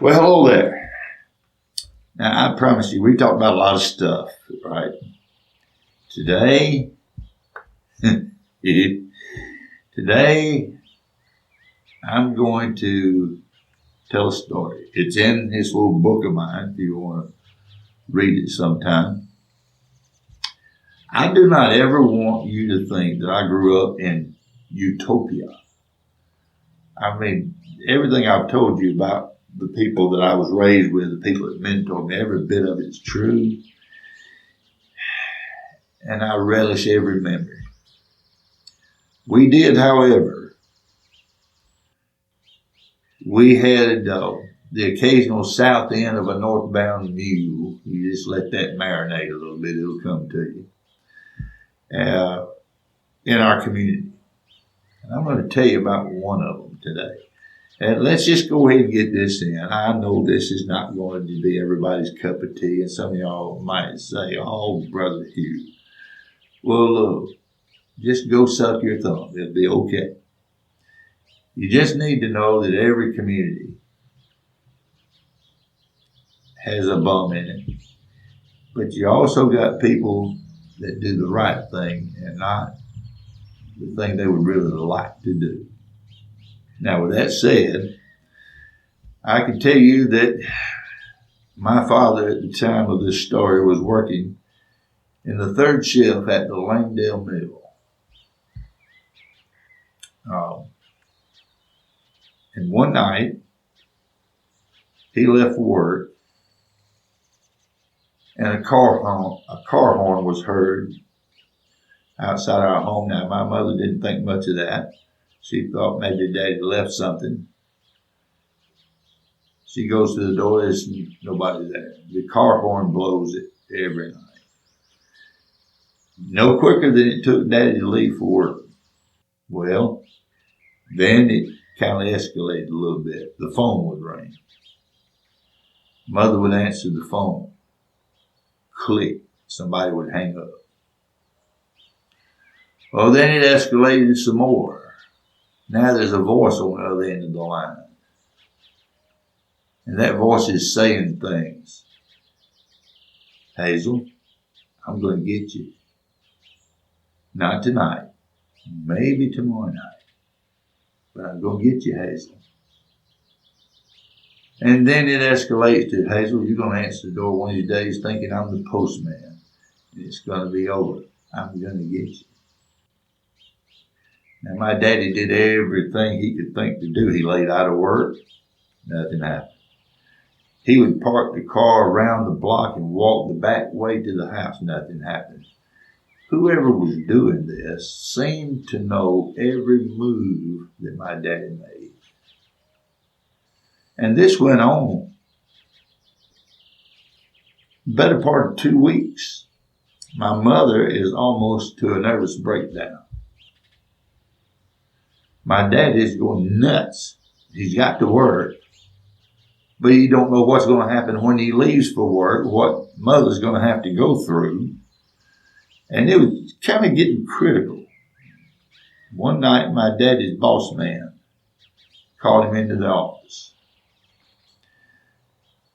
Well, hello there. Now, I promise you, we talked about a lot of stuff, right? Today, today, I'm going to tell a story. It's in this little book of mine if you want to read it sometime. I do not ever want you to think that I grew up in utopia. I mean, everything I've told you about the people that I was raised with, the people that mentored me, every bit of it is true. And I relish every memory. We did, however, we had the occasional south end of a northbound mule. You just let that marinate a little bit, it'll come to you. In our community. And I'm going to tell you about one of them today. And let's just go ahead and get this in. I know this is not going to be everybody's cup of tea, and some of y'all might say, oh, Brother Hugh. Well, look, just go suck your thumb. It'll be okay. You just need to know that every community has a bum in it. But you also got people that do the right thing and not the thing they would really like to do. Now, with that said, I can tell you that my father at the time of this story was working in the third shift at the Langdale Mill. And one night, he left work and a car horn was heard outside our home. Now, my mother didn't think much of that. She thought maybe Daddy left something. She goes to the door, there's nobody there. The car horn blows it every night. No quicker than it took Daddy to leave for work. Well, then it kind of escalated a little bit. The phone would ring. Mother would answer the phone. Click. Somebody would hang up. Well, then it escalated some more. Now there's a voice on the other end of the line. And that voice is saying things. Hazel, I'm going to get you. Not tonight. Maybe tomorrow night. But I'm going to get you, Hazel. And then it escalates to, Hazel, you're going to answer the door one of these days thinking I'm the postman. And it's going to be over. I'm going to get you. Now, my daddy did everything he could think to do. He laid out of work. Nothing happened. He would park the car around the block and walk the back way to the house. Nothing happened. Whoever was doing this seemed to know every move that my daddy made. And this went on the better part of 2 weeks. My mother is almost to a nervous breakdown. My dad is going nuts. He's got to work. But he don't know what's going to happen when he leaves for work, what mother's going to have to go through. And it was kind of getting critical. One night, my daddy's boss man called him into the office.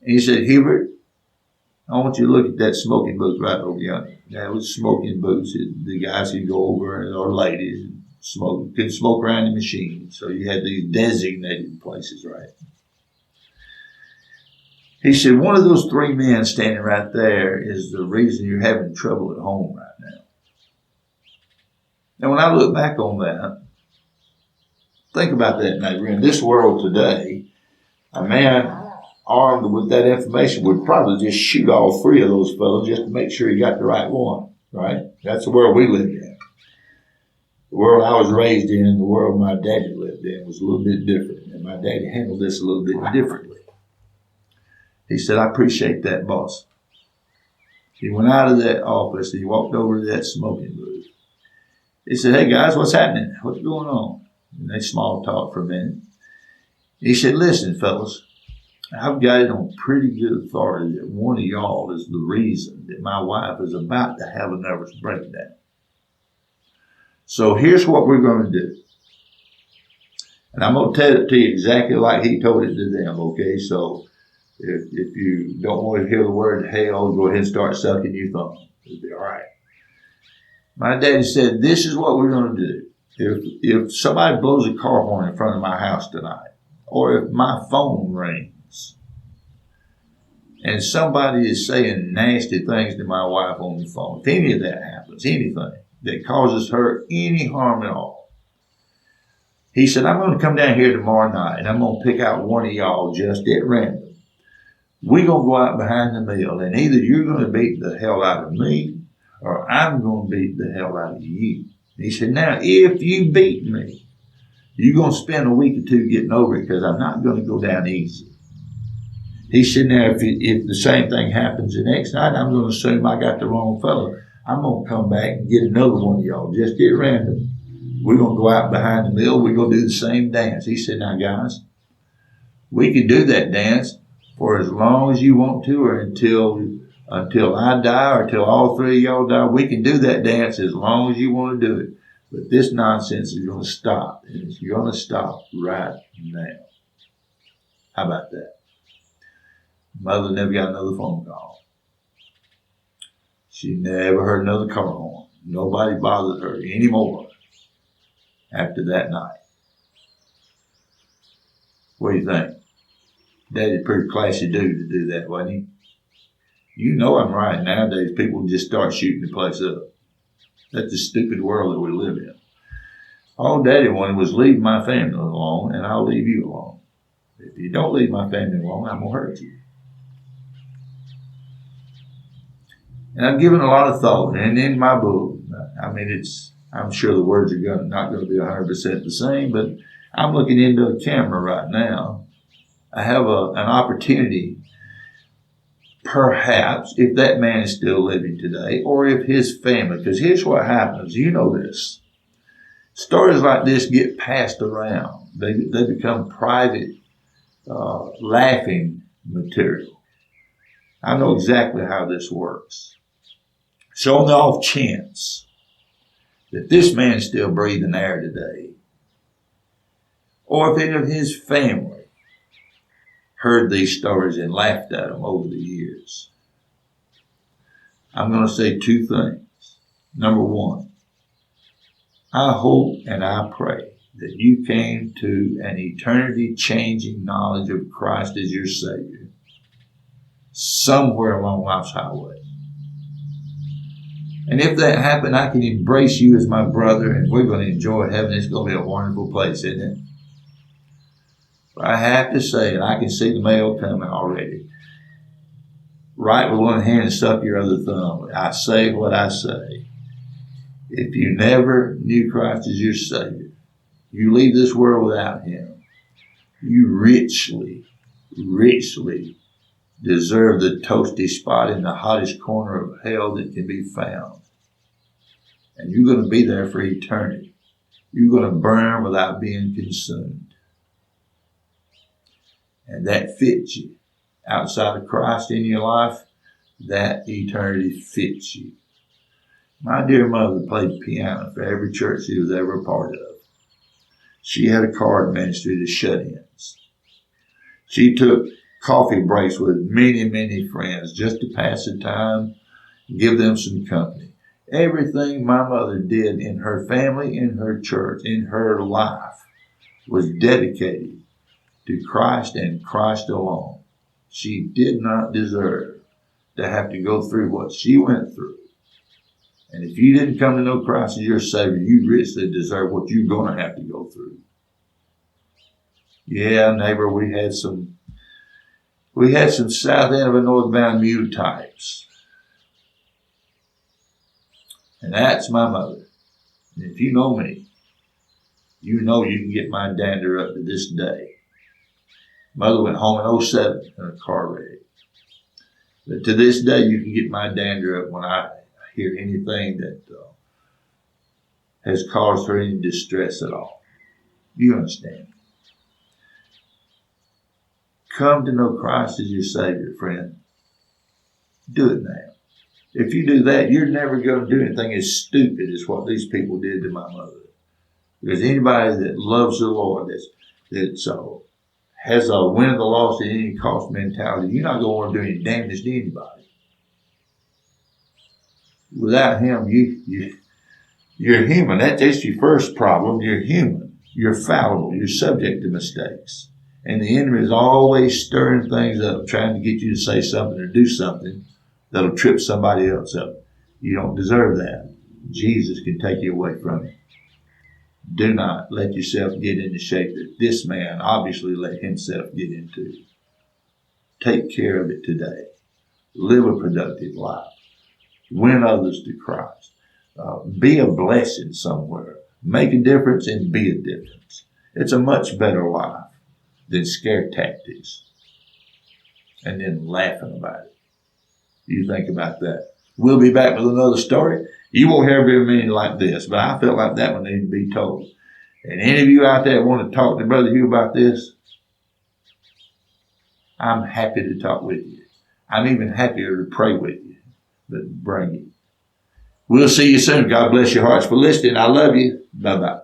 And he said, Hubert, I want you to look at that smoking booth right over yonder. That was smoking booths. The guys could go over, or ladies, could smoke around the machine. So you had these designated places, right? He said, one of those three men standing right there is the reason you're having trouble at home right now. And when I look back on that, think about that, neighbor. In this world today, a man armed with that information would probably just shoot all three of those fellows just to make sure he got the right one, right? That's the world we live in. The world I was raised in, the world my daddy lived in was a little bit different. And my daddy handled this a little bit differently. He said, I appreciate that, boss. He went out of that office and he walked over to that smoking booth. He said, hey guys, what's happening? What's going on? And they small talked for a minute. He said, listen, fellas, I've got it on pretty good authority that one of y'all is the reason that my wife is about to have a nervous breakdown. So here's what we're going to do. And I'm going to tell it to you exactly like he told it to them, okay? So If you don't want to hear the word hell, go ahead and start sucking your thumb. It'll be all right. My daddy said, this is what we're going to do. If somebody blows a car horn in front of my house tonight, or if my phone rings, and somebody is saying nasty things to my wife on the phone, if any of that happens, anything that causes her any harm at all, he said, I'm going to come down here tomorrow night, and I'm going to pick out one of y'all just at random. We're going to go out behind the mill, and either you're going to beat the hell out of me, or I'm going to beat the hell out of you. He said, now, if you beat me, you're going to spend a week or two getting over it, because I'm not going to go down easy. He said, now, if the same thing happens the next night, I'm going to assume I got the wrong fellow. I'm going to come back and get another one of y'all, just at random. We're going to go out behind the mill. We're going to do the same dance. He said, now, guys, we can do that dance for as long as you want to, or until I die, or until all three of y'all die. We can do that dance as long as you want to do it. But this nonsense is going to stop, and it's going to stop right now. How about that? Mother never got another phone call. She never heard another car horn. Nobody bothered her anymore after that night. What do you think? Daddy's pretty classy dude to do that, wasn't he? You know I'm right. Nowadays, people just start shooting the place up. That's the stupid world that we live in. All Daddy wanted was leave my family alone, and I'll leave you alone. If you don't leave my family alone, I'm going to hurt you. And I've given a lot of thought, and in my book, I'm sure the words are not going to be 100% the same, but I'm looking into a camera right now. I have an opportunity, perhaps, if that man is still living today, or if his family, because here's what happens. You know this. Stories like this get passed around. They become private laughing material. I know exactly how this works. So on the off chance that this man is still breathing air today, or if any of his family heard these stories and laughed at them over the years, I'm going to say two things. Number one, I hope and I pray that you came to an eternity-changing knowledge of Christ as your Savior somewhere along life's highway. And if that happened, I can embrace you as my brother, and we're going to enjoy heaven. It's going to be a wonderful place, isn't it? But I have to say, and I can see the mail coming already, write with one hand and suck your other thumb. I say what I say. If you never knew Christ as your Savior, you leave this world without Him, you richly, richly deserve the toasty spot in the hottest corner of hell that can be found. And you're going to be there for eternity. You're going to burn without being consumed. And that fits you. Outside of Christ in your life, that eternity fits you. My dear mother played piano for every church she was ever a part of. She had a card ministry to shut-ins. She took coffee breaks with many, many friends just to pass the time, give them some company. Everything my mother did in her family, in her church, in her life was dedicated to Christ and Christ alone. She did not deserve to have to go through what she went through. And if you didn't come to know Christ as your Savior, you richly deserve what you're going to have to go through. Yeah, neighbor, we had some south end of a northbound mule types. And that's my mother. And if you know me, you know you can get my dander up to this day. Mother went home in 2007 in a car wreck. But to this day, you can get my dander up when I hear anything that has caused her any distress at all. You understand? Come to know Christ as your Savior, friend. Do it now. If you do that, you're never going to do anything as stupid as what these people did to my mother. Because anybody that loves the Lord, that's has a win the loss at any cost mentality, you're not going to want to do any damage to anybody. Without him, you're human. That's your first problem. You're human. You're fallible. You're subject to mistakes. And the enemy is always stirring things up, trying to get you to say something or do something that'll trip somebody else up. You don't deserve that. Jesus can take you away from it. Do not let yourself get into shape that this man obviously let himself get into. Take care of it today. Live a productive life. Win others to Christ. Be a blessing somewhere. Make a difference and be a difference. It's a much better life than scare tactics and then laughing about it. You think about that. We'll be back with another story. You won't hear very many like this, but I felt like that one needed to be told. And any of you out there want to talk to Brother Hugh about this, I'm happy to talk with you. I'm even happier to pray with you. But bring it. We'll see you soon. God bless your hearts for listening. I love you. Bye-bye.